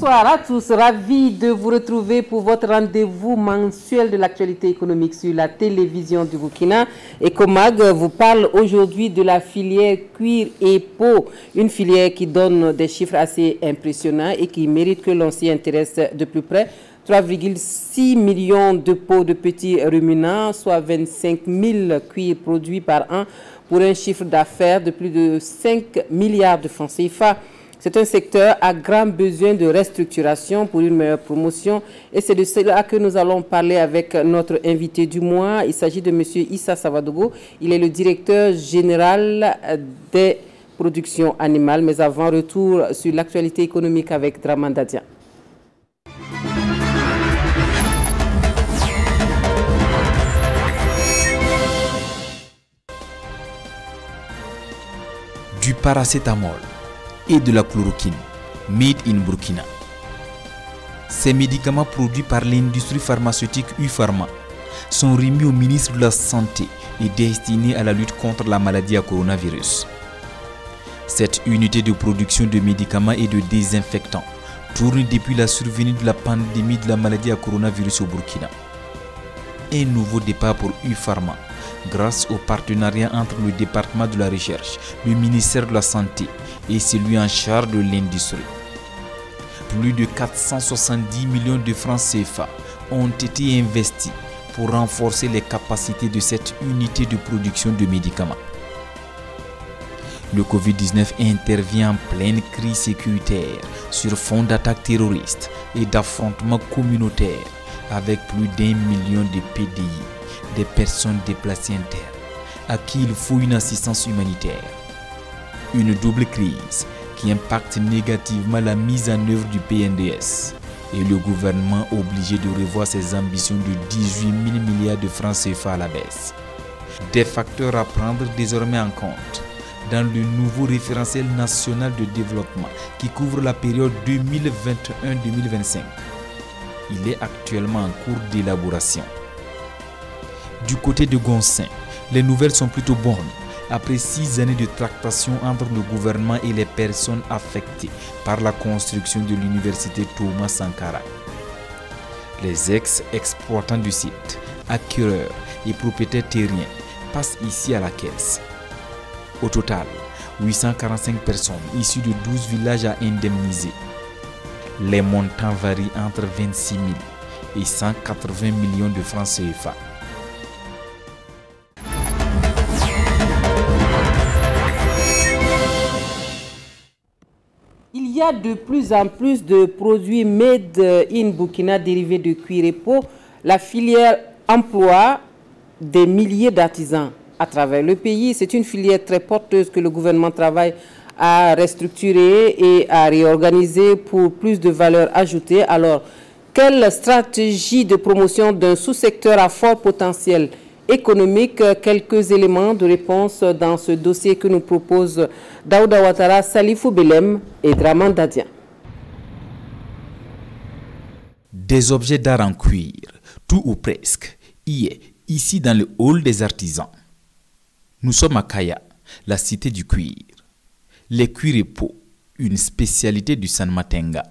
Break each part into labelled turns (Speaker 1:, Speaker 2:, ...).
Speaker 1: Bonsoir à tous, ravi de vous retrouver pour votre rendez-vous mensuel de l'actualité économique sur la télévision du Burkina. Ecomag vous parle aujourd'hui de la filière cuir et peau, une filière qui donne des chiffres assez impressionnants et qui mérite que l'on s'y intéresse de plus près. 3,6 millions de peaux de petits ruminants, soit 25 000 cuirs produits par an pour un chiffre d'affaires de plus de 5 milliards de francs CFA. C'est un secteur à grand besoin de restructuration pour une meilleure promotion et c'est de cela que nous allons parler avec notre invité du mois. Il s'agit de M. Issa Savadogo. Il est le directeur général des productions animales. Mais avant, retour sur l'actualité économique avec Draman Dadia.
Speaker 2: Du paracétamol et de la chloroquine, made in Burkina. Ces médicaments produits par l'industrie pharmaceutique U-Pharma sont remis au ministre de la Santé et destinés à la lutte contre la maladie à coronavirus. Cette unité de production de médicaments et de désinfectants tourne depuis la survenue de la pandémie de la maladie à coronavirus au Burkina. Un nouveau départ pour U-Pharma grâce au partenariat entre le département de la recherche, le ministère de la Santé et celui en charge de l'industrie. Plus de 470 millions de francs CFA ont été investis pour renforcer les capacités de cette unité de production de médicaments. Le Covid-19 intervient en pleine crise sécuritaire sur fond d'attaques terroristes et d'affrontements communautaires avec plus d'1 million de PDI, des personnes déplacées internes, à qui il faut une assistance humanitaire. Une double crise qui impacte négativement la mise en œuvre du PNDS et le gouvernement obligé de revoir ses ambitions de 18 000 milliards de francs CFA à la baisse. Des facteurs à prendre désormais en compte dans le nouveau référentiel national de développement qui couvre la période 2021-2025. Il est actuellement en cours d'élaboration. Du côté de Gonsin, les nouvelles sont plutôt bonnes. Après 6 années de tractation entre le gouvernement et les personnes affectées par la construction de l'université Thomas Sankara. Les ex-exploitants du site, acquéreurs et propriétaires terriens passent ici à la caisse. Au total, 845 personnes issues de 12 villages à indemniser. Les montants varient entre 26 000 et 180 millions de francs CFA.
Speaker 1: Il y a de plus en plus de produits made in Burkina dérivés de cuir et peau. La filière emploie des milliers d'artisans à travers le pays. C'est une filière très porteuse que le gouvernement travaille à restructurer et à réorganiser pour plus de valeur ajoutée. Alors, quelle stratégie de promotion d'un sous-secteur à fort potentiel économique? Quelques éléments de réponse dans ce dossier que nous proposent Daouda Ouattara, Salifou Belem et Draman Dadia.
Speaker 2: Des objets d'art en cuir, tout ou presque, y est ici dans le hall des artisans. Nous sommes à Kaya, la cité du cuir. Les cuirs et peaux, une spécialité du San Matenga.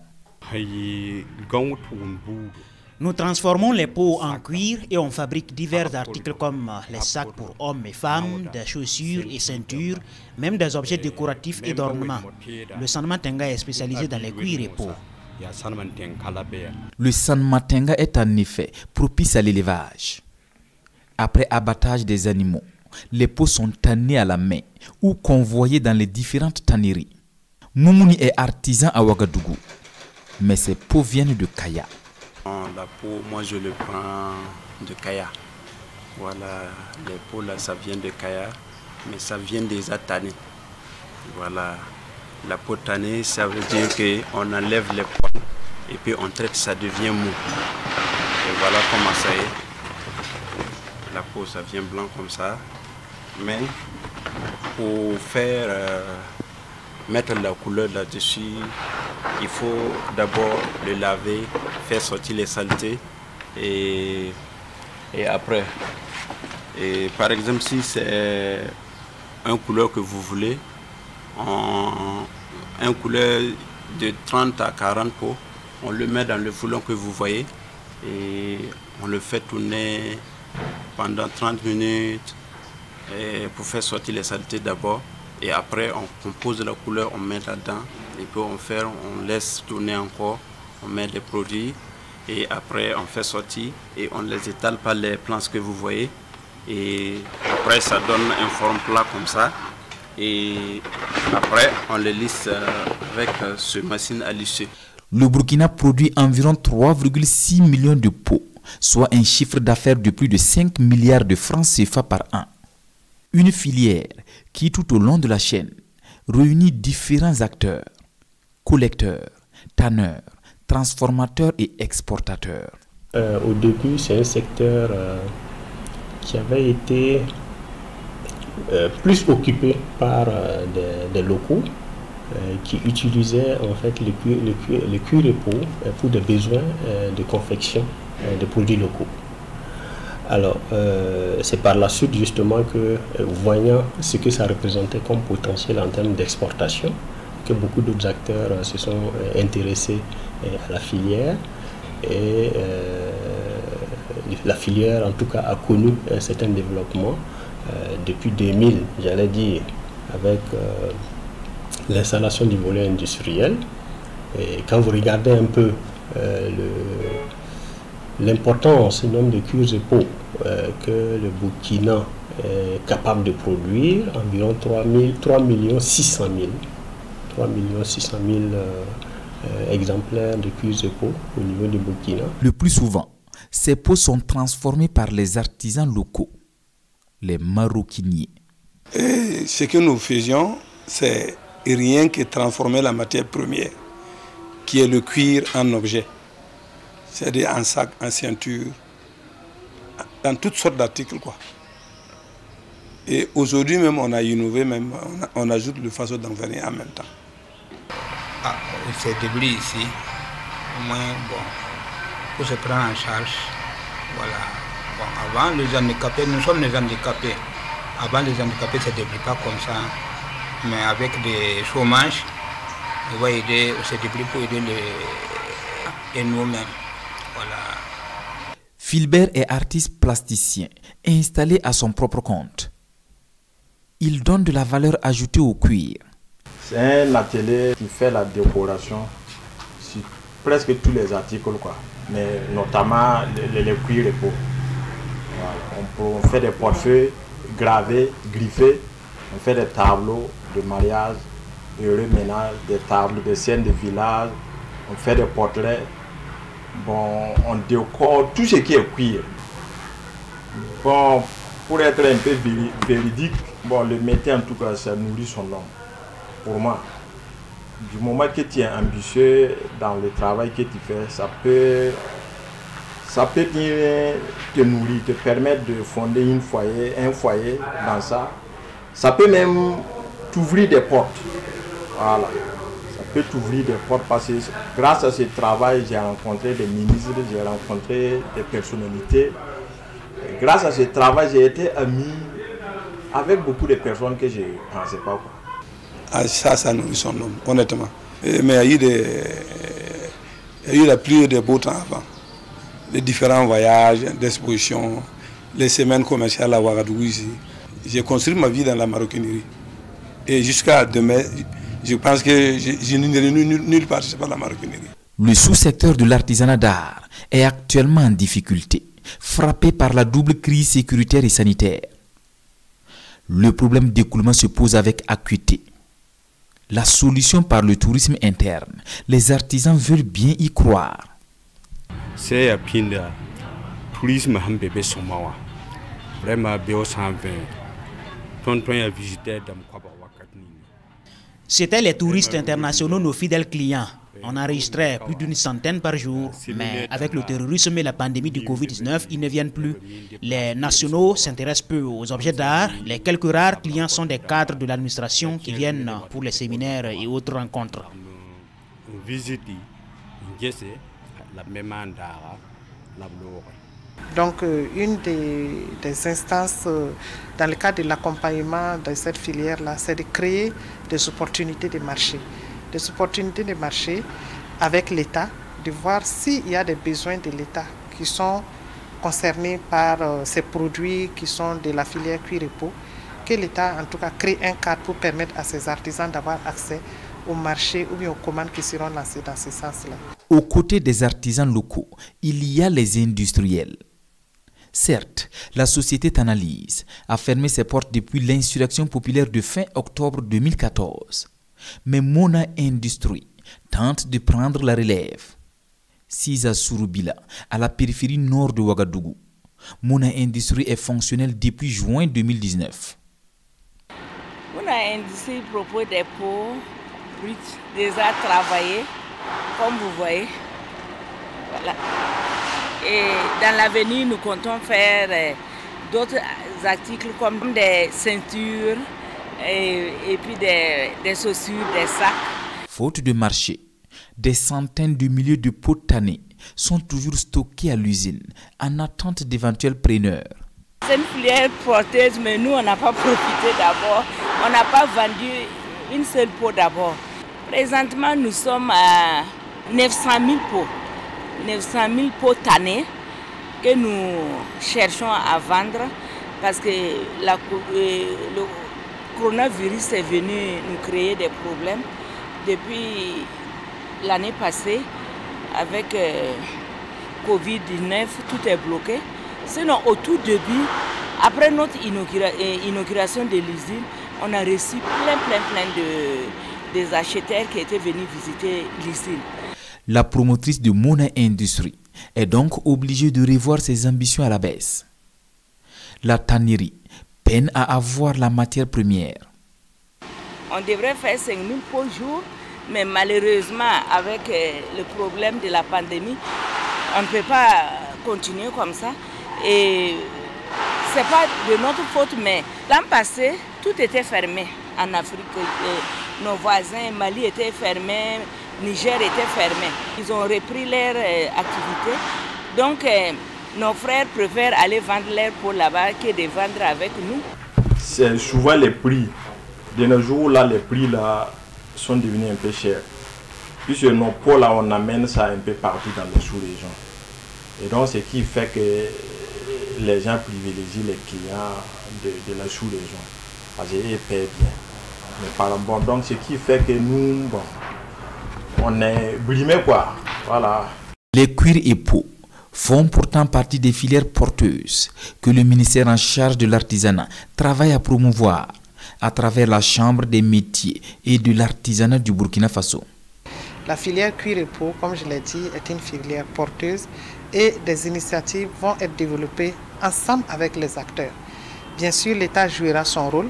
Speaker 3: Nous transformons les peaux en cuir et on fabrique divers articles comme les sacs pour hommes et femmes, des chaussures et ceintures, même des objets décoratifs et d'ornement. Le San Matenga est spécialisé dans les cuirs et peaux.
Speaker 2: Le San Matenga est en effet propice à l'élevage. Après abattage des animaux, les peaux sont tannées à la main ou convoyées dans les différentes tanneries. Moumouni est artisan à Ouagadougou, mais ses peaux viennent de Kaya.
Speaker 4: La peau, moi je le prends de Kaya. Voilà, les peaux là, ça vient de Kaya, mais ça vient déjà tannées. Voilà, la peau tannée, ça veut dire qu'on enlève les poils et puis on traite, ça devient mou. Et voilà comment ça est. La peau, ça vient blanc comme ça. Mais pour faire mettre la couleur là-dessus, il faut d'abord le laver, faire sortir les saletés et après. Et par exemple, si c'est une couleur que vous voulez, une couleur de 30 à 40 peaux, on le met dans le foulon que vous voyez et on le fait tourner pendant 30 minutes pour faire sortir les saletés d'abord. Et après, on compose la couleur, on met là-dedans. Et puis on laisse tourner encore, on met les produits. Et après, on fait sortir et on les étale par les planches que vous voyez. Et après, ça donne un forme plat comme ça. Et après, on les lisse avec ce machine à lisser.
Speaker 2: Le Burkina produit environ 3,6 millions de pots, soit un chiffre d'affaires de plus de 5 milliards de francs CFA par an. Une filière qui, tout au long de la chaîne, réunit différents acteurs, collecteurs, tanneurs, transformateurs et exportateurs.
Speaker 5: Au début, c'est un secteur qui avait été plus occupé par des locaux qui utilisaient en fait le cuir et peau pour des besoins de confection de produits locaux. Alors, c'est par la suite justement que, voyant ce que ça représentait comme potentiel en termes d'exportation, que beaucoup d'autres acteurs se sont intéressés à la filière. Et la filière, en tout cas, a connu un certain développement depuis 2000, j'allais dire, avec l'installation du volet industriel. Et quand vous regardez un peu l'importance, le nombre de cuirs et peaux que le Burkina est capable de produire, environ 3 600 000 exemplaires de cuirs et peaux au niveau du Burkina.
Speaker 2: Le plus souvent, ces peaux sont transformées par les artisans locaux, les maroquiniers.
Speaker 6: Et ce que nous faisions, c'est rien que transformer la matière première, qui est le cuir, en objet. C'est-à-dire en sac, en ceinture, dans toutes sortes d'articles, quoi. Et aujourd'hui même, on a innové, même, on ajoute le façon d'enverner en même temps.
Speaker 7: Ah, ces débris ici, au moins, bon, pour se prendre en charge, voilà. Bon, avant les handicapés, nous sommes les handicapés. Avant les handicapés, ça ne débris pas comme ça. Mais avec des chômages, on va aider ces débris pour aider et nous-mêmes. Voilà.
Speaker 2: Philbert est artiste plasticien, installé à son propre compte. Il donne de la valeur ajoutée au cuir.
Speaker 8: C'est un atelier qui fait la décoration sur presque tous les articles, quoi. Mais notamment les cuirs et peaux. Voilà. On fait des portefeuilles gravés, griffés, on fait des tableaux de mariage, de reménage, des tables de scènes de village, on fait des portraits. Bon, on décore tout ce qui est cuir. Bon, pour être un peu véridique, bon, le métier en tout cas, ça nourrit son homme. Pour moi, du moment que tu es ambitieux dans le travail que tu fais, ça peut te nourrir, te permettre de fonder un foyer dans ça. Ça peut même t'ouvrir des portes. Voilà. Ça peut t'ouvrir des portes parce que grâce à ce travail, j'ai rencontré des ministres, j'ai rencontré des personnalités. Et grâce à ce travail, j'ai été ami avec beaucoup de personnes que je ne pensais pas, quoi.
Speaker 6: Ah, ça nourrit son homme, honnêtement. Mais il y a eu la pluie de beaux temps avant. Les différents voyages, d'expositions, les semaines commerciales à Ouagadougou ici. J'ai construit ma vie dans la maroquinerie. Et jusqu'à demain, je pense que je n'irai nulle part par la maroquinerie.
Speaker 2: Le sous-secteur de l'artisanat d'art est actuellement en difficulté, frappé par la double crise sécuritaire et sanitaire. Le problème d'écoulement se pose avec acuité. La solution par le tourisme interne, les artisans veulent bien y croire.
Speaker 9: C'est un tourisme vraiment
Speaker 3: C'étaient les touristes internationaux, nos fidèles clients. On enregistrait plus d'une centaine par jour, mais avec le terrorisme et la pandémie du Covid-19, ils ne viennent plus. Les nationaux s'intéressent peu aux objets d'art. Les quelques rares clients sont des cadres de l'administration qui viennent pour les séminaires et autres rencontres.
Speaker 10: Donc, une des instances dans le cadre de l'accompagnement de cette filière-là, c'est de créer des opportunités de marché. Des opportunités de marché avec l'État, de voir s'il y a des besoins de l'État qui sont concernés par ces produits qui sont de la filière cuir et peau, que l'État en tout cas crée un cadre pour permettre à ces artisans d'avoir accès au marché ou bien aux commandes qui seront lancées dans ce sens-là.
Speaker 2: Aux côtés des artisans locaux, il y a les industriels. Certes, la société Tanalyse a fermé ses portes depuis l'insurrection populaire de fin octobre 2014. Mais Mona Industrie tente de prendre la relève. Sisa Surubila, à la périphérie nord de Ouagadougou. Mona Industrie est fonctionnelle depuis juin 2019.
Speaker 11: Mona Industrie propose des peaux brutes déjà travaillées, comme vous voyez. Voilà. Et dans l'avenir, nous comptons faire d'autres articles comme des ceintures et puis des chaussures, des sacs.
Speaker 2: Faute de marché, des centaines de milliers de peaux tannées sont toujours stockées à l'usine en attente d'éventuels preneurs.
Speaker 11: C'est une filière porteuse, mais nous, on n'a pas profité d'abord. On n'a pas vendu une seule peau d'abord. Présentement, nous sommes à 900 000 peaux. 900 000 peaux tannées que nous cherchons à vendre parce que le coronavirus est venu nous créer des problèmes. Depuis l'année passée, avec Covid-19, tout est bloqué. Sinon, au tout début, après notre inauguration de l'usine, on a reçu plein des acheteurs qui étaient venus visiter l'usine.
Speaker 2: La promotrice de Mona Industrie est donc obligée de revoir ses ambitions à la baisse. La tannerie peine à avoir la matière première.
Speaker 11: On devrait faire 5 000 peaux jour, mais malheureusement, avec le problème de la pandémie, on ne peut pas continuer comme ça. Et ce n'est pas de notre faute, mais l'an passé, tout était fermé en Afrique. Nos voisins, Mali était fermé, Niger était fermé. Ils ont repris leur activité. Donc, nos frères préfèrent aller vendre leur peau là-bas que de vendre avec nous.
Speaker 8: C'est souvent les prix. De nos jours, là, les prix là, sont devenus un peu chers. Puisque nos peaux, là, on amène ça un peu partout dans les sous-régions. Et donc, ce qui fait que les gens privilégient les clients de la sous-région. Parce qu'ils paient bien. Mais par bon, donc, ce qui fait que nous, bon, on est brimés, quoi. Voilà.
Speaker 2: Les cuirs et peaux font pourtant partie des filières porteuses que le ministère en charge de l'artisanat travaille à promouvoir à travers la Chambre des métiers et de l'artisanat du Burkina Faso.
Speaker 10: La filière cuir et peau, comme je l'ai dit, est une filière porteuse et des initiatives vont être développées ensemble avec les acteurs. Bien sûr, l'État jouera son rôle,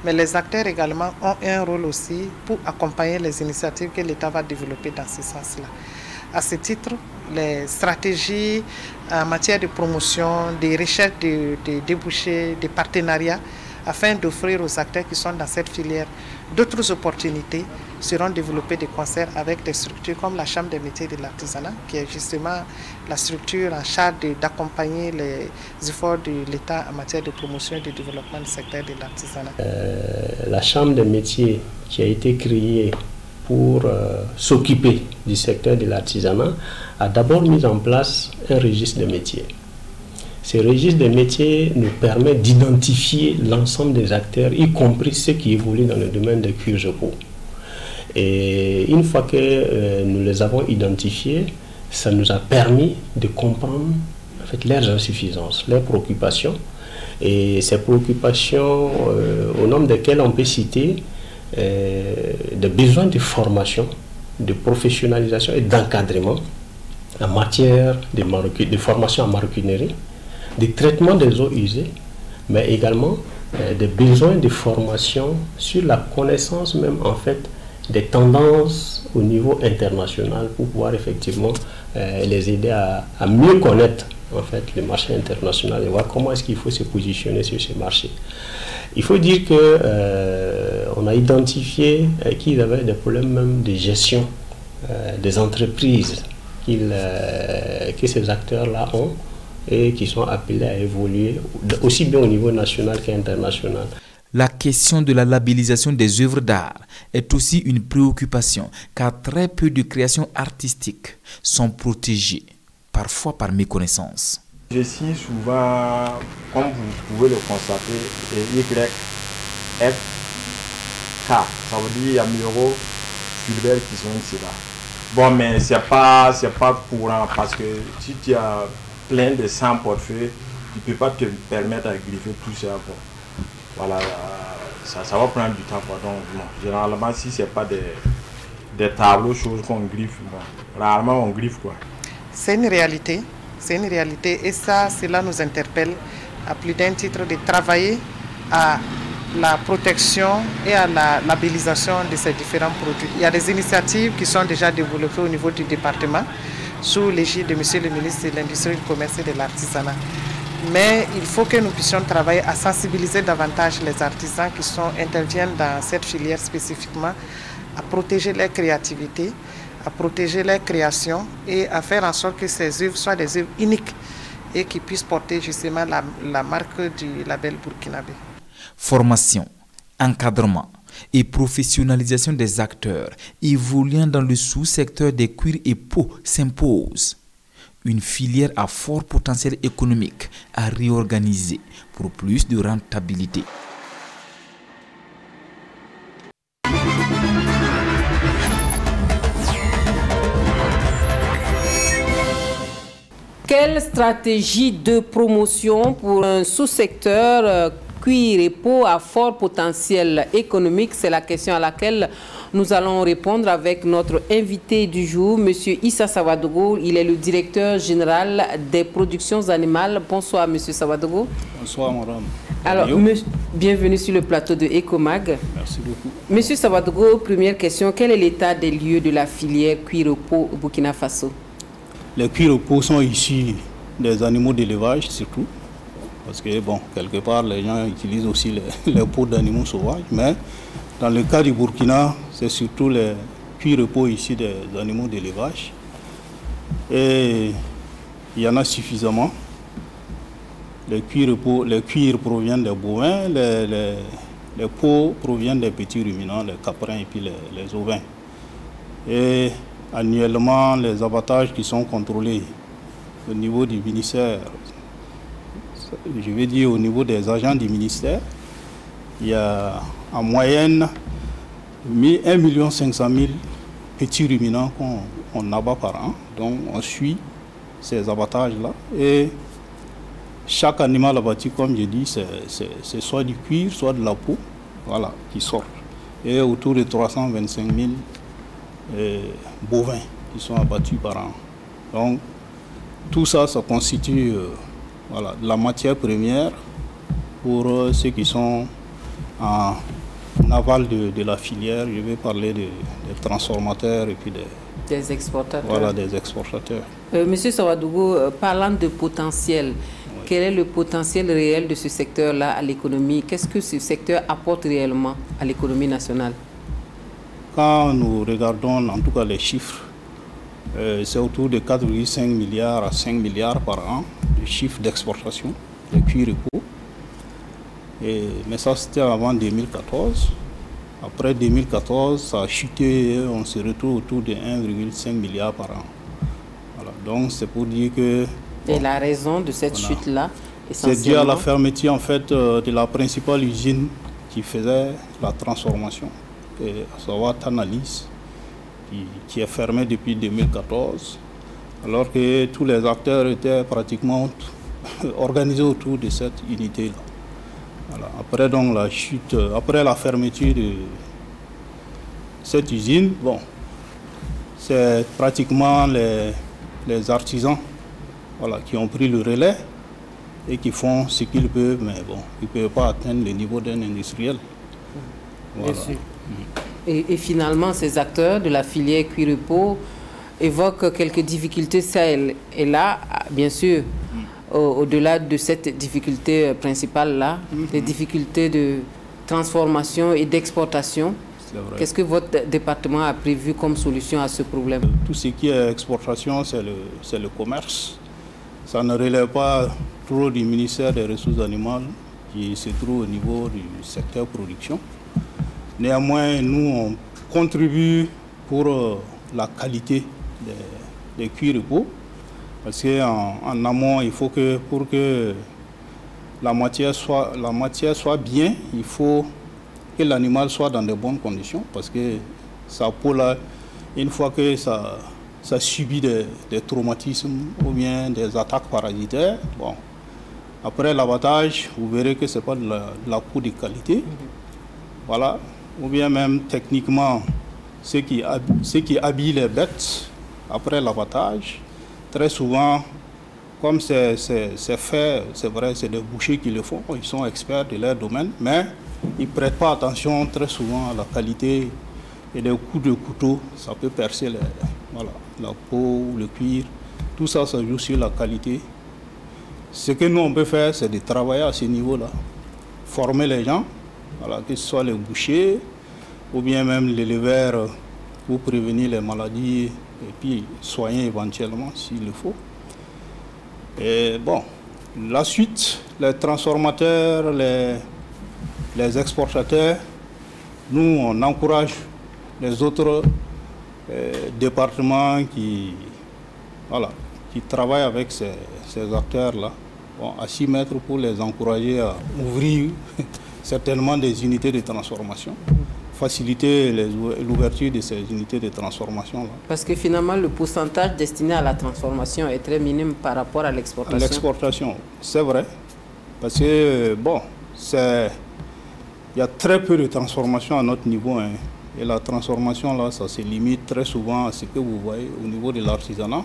Speaker 10: mais les acteurs également ont un rôle aussi pour accompagner les initiatives que l'État va développer dans ce sens-là. À ce titre, les stratégies en matière de promotion, de recherche de débouchés, de partenariats, afin d'offrir aux acteurs qui sont dans cette filière d'autres opportunités, seront développées de concert avec des structures comme la Chambre des métiers de l'artisanat, qui est justement la structure en charge d'accompagner les efforts de l'État en matière de promotion et de développement du secteur de l'artisanat.
Speaker 5: La Chambre des métiers qui a été créée pour s'occuper du secteur de l'artisanat a d'abord mis en place un registre de métiers. Ce registre des métiers nous permet d'identifier l'ensemble des acteurs, y compris ceux qui évoluent dans le domaine des cuirs et peaux. Et une fois que nous les avons identifiés, ça nous a permis de comprendre en fait, leurs insuffisances, leurs préoccupations. Et ces préoccupations, au nombre desquelles on peut citer des besoins de formation, de professionnalisation et d'encadrement en matière de formation en maroquinerie, des traitements des eaux usées, mais également des besoins de formation sur la connaissance même en fait des tendances au niveau international pour pouvoir effectivement les aider à mieux connaître en fait le marché international et voir comment est-ce qu'il faut se positionner sur ce marché. Il faut dire que on a identifié qu'ils avaient des problèmes même de gestion des entreprises que ces acteurs-là ont et qui sont appelés à évoluer aussi bien au niveau national qu'international.
Speaker 2: La question de la labellisation des œuvres d'art est aussi une préoccupation car très peu de créations artistiques sont protégées, parfois par méconnaissance.
Speaker 8: Je signe souvent, comme vous pouvez le constater, YFK. Ça veut dire Yamiro Fulbert qui sont ici là. Bon, mais c'est pas courant parce que si tu as plein de 100 portefeuilles, tu ne peux pas te permettre de griffer tout ça. Bon. Voilà, ça va prendre du temps. Donc, bon, généralement, si ce n'est pas des tableaux, choses qu'on griffe, bon, rarement on griffe quoi.
Speaker 10: C'est une réalité. C'est une réalité et ça, cela nous interpelle à plus d'un titre de travailler à la protection et à la labellisation de ces différents produits. Il y a des initiatives qui sont déjà développées au niveau du département sous l'égide de Monsieur le ministre de l'Industrie, du Commerce et de l'Artisanat. Mais il faut que nous puissions travailler à sensibiliser davantage les artisans qui interviennent dans cette filière spécifiquement, à protéger leur créativité, à protéger leur création et à faire en sorte que ces œuvres soient des œuvres uniques et qui puissent porter justement la marque du label burkinabé.
Speaker 2: Formation, encadrement et professionnalisation des acteurs évoluant dans le sous-secteur des cuirs et peaux s'impose. Une filière à fort potentiel économique à réorganiser pour plus de rentabilité.
Speaker 1: Quelle stratégie de promotion pour un sous-secteur cuir et peau à fort potentiel économique? C'est la question à laquelle nous allons répondre avec notre invité du jour, M. Issa Sawadogo. Il est le directeur général des productions animales. Bonsoir, M. Sawadogo.
Speaker 12: Bonsoir, madame.
Speaker 1: Alors, bienvenue sur le plateau de Ecomag.
Speaker 12: Merci beaucoup.
Speaker 1: M. Sawadogo, première question. Quel est l'état des lieux de la filière cuir et peau au Burkina Faso?
Speaker 12: Les cuirs et peaux sont issus des animaux d'élevage, surtout. Parce que, bon, quelque part, les gens utilisent aussi les peaux d'animaux sauvages. Mais dans le cas du Burkina, c'est surtout les cuirs et peaux issus des animaux d'élevage. Et il y en a suffisamment. Les cuirs proviennent des bovins, les peaux proviennent des petits ruminants, les caprins et puis les ovins. Et annuellement, les abattages qui sont contrôlés au niveau du ministère, je vais dire au niveau des agents du ministère, il y a en moyenne 1 500 000 petits ruminants qu'on abat par an. Donc on suit ces abattages-là. Et chaque animal abattu, comme je dis, c'est soit du cuir, soit de la peau, voilà, qui sortent. Et autour de 325 000 bovins qui sont abattus par an. Donc tout ça, ça constitue voilà, de la matière première pour ceux qui sont en aval de la filière. Je vais parler des transformateurs et puis
Speaker 1: des exportateurs.
Speaker 12: Voilà, des exportateurs.
Speaker 1: Monsieur Sawadogo, parlant de potentiel, quel est le potentiel réel de ce secteur-là à l'économie? Qu'est-ce que ce secteur apporte réellement à l'économie nationale?
Speaker 12: Quand nous regardons en tout cas les chiffres, c'est autour de 4,5 milliards à 5 milliards par an de chiffres d'exportation de cuir et peau. Mais ça, c'était avant 2014. Après 2014, ça a chuté et on se retrouve autour de 1,5 milliard par an. Voilà. Donc, c'est pour dire que...
Speaker 1: Et la raison de cette chute-là,
Speaker 12: c'est dû à la fermeture en fait, de la principale usine qui faisait la transformation, à savoir Tanalis, qui est fermée depuis 2014, alors que tous les acteurs étaient pratiquement organisés autour de cette unité-là. Voilà. Après donc la chute, après la fermeture de cette usine, bon, c'est pratiquement les artisans, voilà, qui ont pris le relais et qui font ce qu'ils peuvent, mais bon, ils ne peuvent pas atteindre le niveau d'un industriel.
Speaker 1: Voilà. Bien sûr. Et finalement, ces acteurs de la filière cuir et peau évoquent quelques difficultés, ça et là, bien sûr. Au-delà de cette difficulté principale-là, les difficultés de transformation et d'exportation, qu'est-ce que votre département a prévu comme solution à ce problème?
Speaker 12: Tout ce qui est exportation, c'est le commerce. Ça ne relève pas trop du ministère des Ressources animales qui se trouve au niveau du secteur production. Néanmoins, nous, on contribue pour la qualité des cuirs et peaux, parce qu'en amont, il faut que pour que la matière soit bien, il faut que l'animal soit dans de bonnes conditions, parce que sa peau là, une fois que ça subit des traumatismes ou bien des attaques parasitaires, bon, après l'abattage, vous verrez que ce n'est pas de la peau de qualité. Voilà. Ou bien même techniquement, ce qui habille les bêtes après l'abattage, très souvent, comme c'est fait, c'est vrai, c'est des bouchers qui le font, ils sont experts de leur domaine, mais ils ne prêtent pas attention très souvent à la qualité et des coups de couteau, ça peut percer la peau ou le cuir. Tout ça, ça joue sur la qualité. Ce que nous, on peut faire, c'est de travailler à ce niveau-là, former les gens, voilà, que ce soit les bouchers ou bien même l'éleveur pour prévenir les maladies et puis soigner éventuellement s'il le faut. Et bon, la suite, les transformateurs, les exportateurs, nous, on encourage les autres départements qui travaillent avec ces acteurs-là, bon, à s'y mettre pour les encourager à ouvrir certainement des unités de transformation, faciliter l'ouverture de ces unités de transformation-là.
Speaker 1: Parce que finalement, le pourcentage destiné à la transformation est très minime par rapport à l'exportation.
Speaker 12: À l'exportation, c'est vrai. Parce que, bon, il y a très peu de transformation à notre niveau. Hein. Et la transformation, là, ça se limite très souvent à ce que vous voyez au niveau de l'artisanat.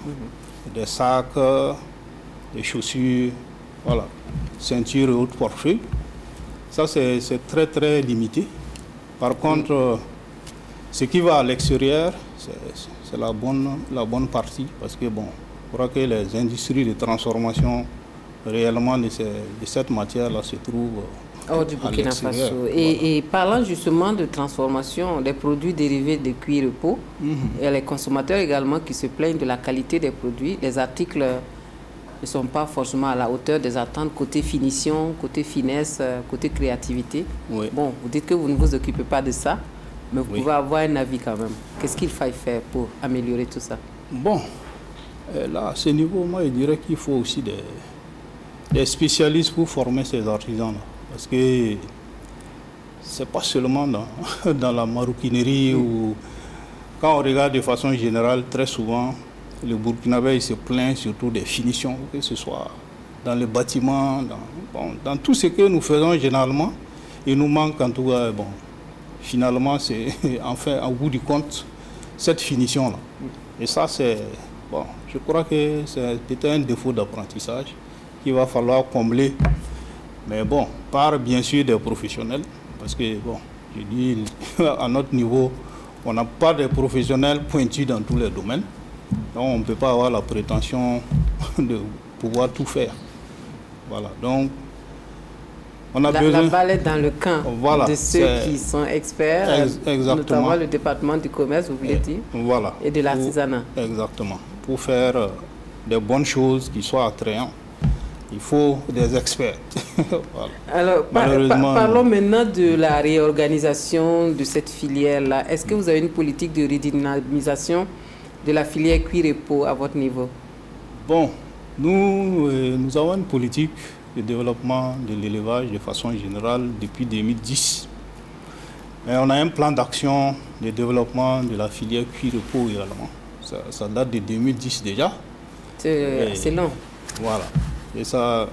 Speaker 12: Des sacs, des chaussures, voilà, ceintures et autres portefeuilles. Ça, c'est très, très limité. Par contre, ce qui va à l'extérieur, c'est la bonne partie. Parce que, bon, je crois que les industries de transformation réellement de cette matière-là se trouvent
Speaker 1: hors du Burkina Faso. Et parlant justement de transformation des produits dérivés de cuir et peau, il y a les consommateurs également qui se plaignent de la qualité des produits. Les articles ne sont pas forcément à la hauteur des attentes côté finition, côté finesse, côté créativité. Oui. Bon, vous dites que vous ne vous occupez pas de ça, mais vous pouvez avoir un avis quand même. Qu'est-ce qu'il faille faire pour améliorer tout ça?
Speaker 12: Bon, là, à ce niveau, moi, je dirais qu'il faut aussi des spécialistes pour former ces artisans-là. Parce que ce n'est pas seulement dans la maroquinerie ou quand on regarde de façon générale, très souvent, le Burkinabé se plaint surtout des finitions, que ce soit dans les bâtiments, dans tout ce que nous faisons généralement. Il nous manque en tout cas, bon, finalement, c'est enfin, au bout du compte, cette finition-là. Et ça, c'est, bon, je crois que c'est peut-être un défaut d'apprentissage qu'il va falloir combler. Mais bon, par bien sûr des professionnels, parce que, bon, je dis, à notre niveau, on n'a pas de professionnels pointus dans tous les domaines. Donc, on ne peut pas avoir la prétention de pouvoir tout faire. Voilà, donc, on a besoin...
Speaker 1: La balle est dans le camp de ceux qui sont experts, notamment le département du commerce, vous voulez dire, et de l'artisanat.
Speaker 12: Exactement. Pour faire des bonnes choses qui soient attrayantes, il faut des experts. Voilà.
Speaker 1: Alors, parlons maintenant de la réorganisation de cette filière-là. Est-ce que vous avez une politique de redynamisation de la filière cuir et peau à votre niveau?
Speaker 12: Bon, nous avons une politique de développement de l'élevage de façon générale depuis 2010. Et on a un plan d'action de développement de la filière cuir et peau également. Ça date de 2010 déjà.
Speaker 1: C'est long.
Speaker 12: Voilà. Et ça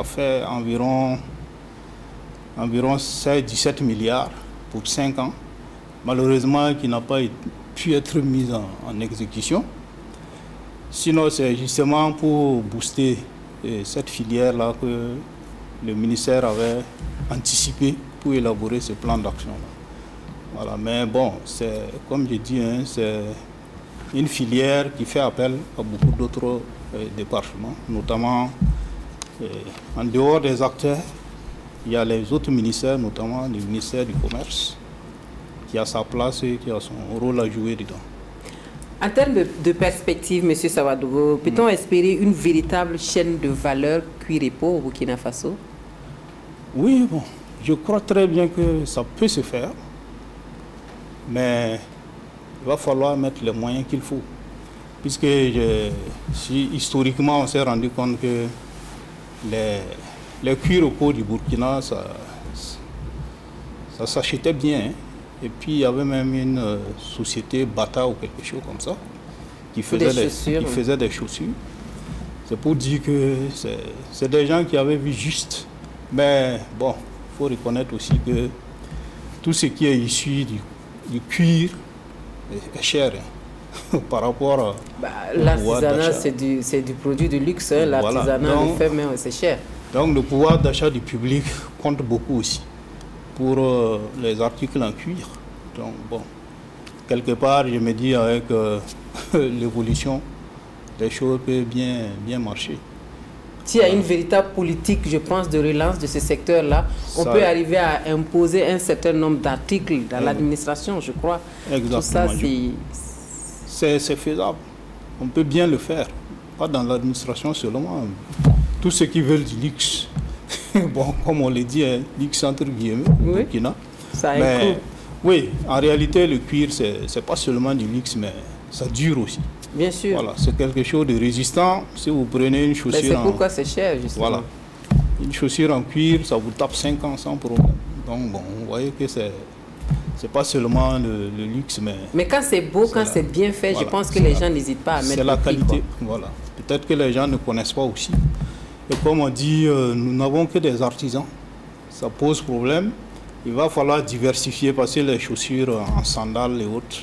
Speaker 12: fait environ 17 milliards pour 5 ans. Malheureusement, qui n'a pas pu être mise en exécution. Sinon, c'est justement pour booster cette filière-là que le ministère avait anticipé pour élaborer ce plan d'action-là. Voilà. Mais bon, c'est, comme je dis, hein, c'est une filière qui fait appel à beaucoup d'autres départements, notamment en dehors des acteurs, il y a les autres ministères, notamment le ministère du Commerce, qui a sa place et qui a son rôle à jouer dedans.
Speaker 1: En termes de perspective, M. Sawadogo, peut-on espérer une véritable chaîne de valeur cuir et peau au Burkina Faso?
Speaker 12: Oui, bon, je crois très bien que ça peut se faire, mais il va falloir mettre les moyens qu'il faut. Puisque si historiquement on s'est rendu compte que les cuirs au pot du Burkina, ça s'achetait bien. Hein. Et puis il y avait même une société Bata ou quelque chose comme ça qui faisait des chaussures. C'est pour dire que c'est des gens qui avaient vu juste. Mais bon, il faut reconnaître aussi que tout ce qui est issu du cuir est cher. Hein, par rapport à
Speaker 1: l'artisanat, c'est du produit de luxe. Hein, l'artisanat, voilà. Le fait même, c'est cher.
Speaker 12: Donc le pouvoir d'achat du public compte beaucoup aussi pour les articles en cuir. Donc bon, quelque part, je me dis avec l'évolution, les choses peuvent bien marcher.
Speaker 1: S'il y a une véritable politique, je pense, de relance de ce secteur-là, on peut arriver à imposer un certain nombre d'articles dans l'administration, je crois.
Speaker 12: Exactement. Tout ça, c'est faisable. On peut bien le faire. Pas dans l'administration seulement. Tous ceux qui veulent du luxe, bon, comme on le dit, hein, luxe entre guillemets,
Speaker 1: oui,
Speaker 12: Burkina.
Speaker 1: Ça mais,
Speaker 12: oui, en réalité, le cuir, c'est pas seulement du luxe, mais ça dure aussi.
Speaker 1: Bien sûr.
Speaker 12: Voilà, c'est quelque chose de résistant. Si vous prenez une chaussure
Speaker 1: c'est pourquoi c'est cher, justement.
Speaker 12: Voilà. Une chaussure en cuir, ça vous tape 5 ans sans problème. Donc, bon, vous voyez que c'est pas seulement le luxe, mais...
Speaker 1: Mais quand c'est beau, quand c'est bien fait, voilà, je pense que les gens n'hésitent pas à mettre
Speaker 12: la qualité, voilà. Peut-être que les gens ne connaissent pas aussi. Et comme on dit, nous n'avons que des artisans. Ça pose problème. Il va falloir diversifier, passer les chaussures en sandales et autres.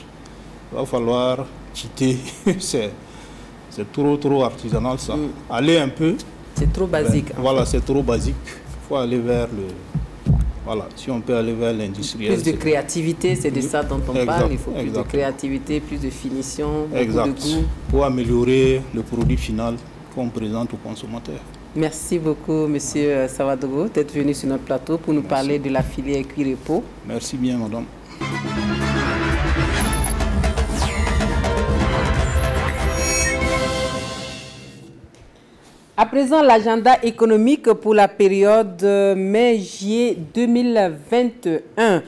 Speaker 12: Il va falloir quitter. C'est trop artisanal ça. Aller un peu.
Speaker 1: C'est trop basique.
Speaker 12: Voilà, c'est trop basique. Il faut aller vers le... Voilà, si on peut aller vers l'industriel.
Speaker 1: Plus de créativité, c'est de ça dont on parle. Il faut plus de créativité, plus de finition, beaucoup de goût.
Speaker 12: Pour améliorer le produit final qu'on présente aux consommateurs.
Speaker 1: Merci beaucoup, Monsieur Savadogo, d'être venu sur notre plateau pour nous parler de la filière cuir et peau.
Speaker 12: Merci bien, madame.
Speaker 1: À présent, l'agenda économique pour la période mai-juillet 2021.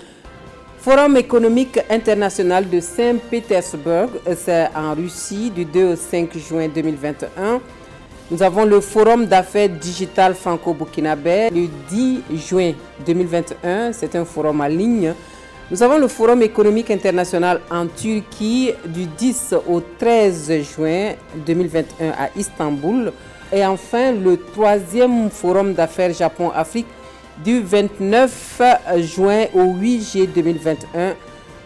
Speaker 1: Forum économique international de Saint-Pétersbourg, c'est en Russie, du 2 au 5 juin 2021. Nous avons le Forum d'affaires digital franco-burkinabé le 10 juin 2021. C'est un forum en ligne. Nous avons le Forum économique international en Turquie du 10 au 13 juin 2021 à Istanbul. Et enfin, le 3e Forum d'affaires Japon-Afrique du 29 juin au 8 juillet 2021.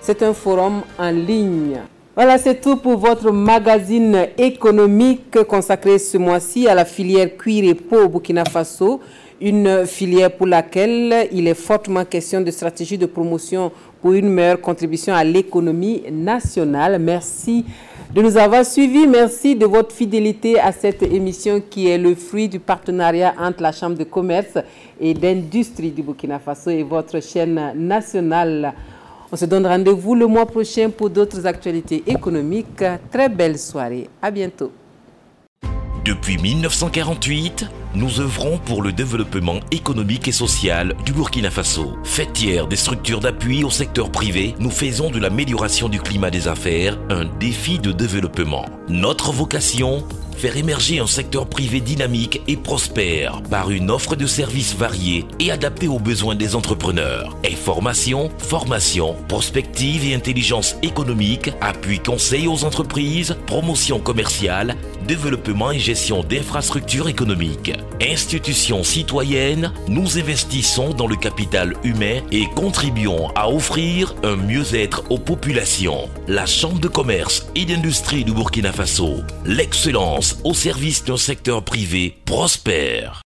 Speaker 1: C'est un forum en ligne. Voilà, c'est tout pour votre magazine économique consacré ce mois-ci à la filière cuir et peau au Burkina Faso. Une filière pour laquelle il est fortement question de stratégie de promotion pour une meilleure contribution à l'économie nationale. Merci de nous avoir suivis. Merci de votre fidélité à cette émission qui est le fruit du partenariat entre la Chambre de commerce et d'industrie du Burkina Faso et votre chaîne nationale. On se donne rendez-vous le mois prochain pour d'autres actualités économiques. Très belle soirée. À bientôt.
Speaker 13: Depuis 1948, nous œuvrons pour le développement économique et social du Burkina Faso. Faîtières des structures d'appui au secteur privé, nous faisons de l'amélioration du climat des affaires un défi de développement. Notre vocation, faire émerger un secteur privé dynamique et prospère par une offre de services variés et adaptés aux besoins des entrepreneurs. Information, formation, prospective et intelligence économique, appui conseil aux entreprises, promotion commerciale, développement et gestion d'infrastructures économiques. Institutions citoyennes, nous investissons dans le capital humain et contribuons à offrir un mieux-être aux populations. La Chambre de commerce et d'industrie du Burkina Faso, l'excellence au service d'un secteur privé prospère.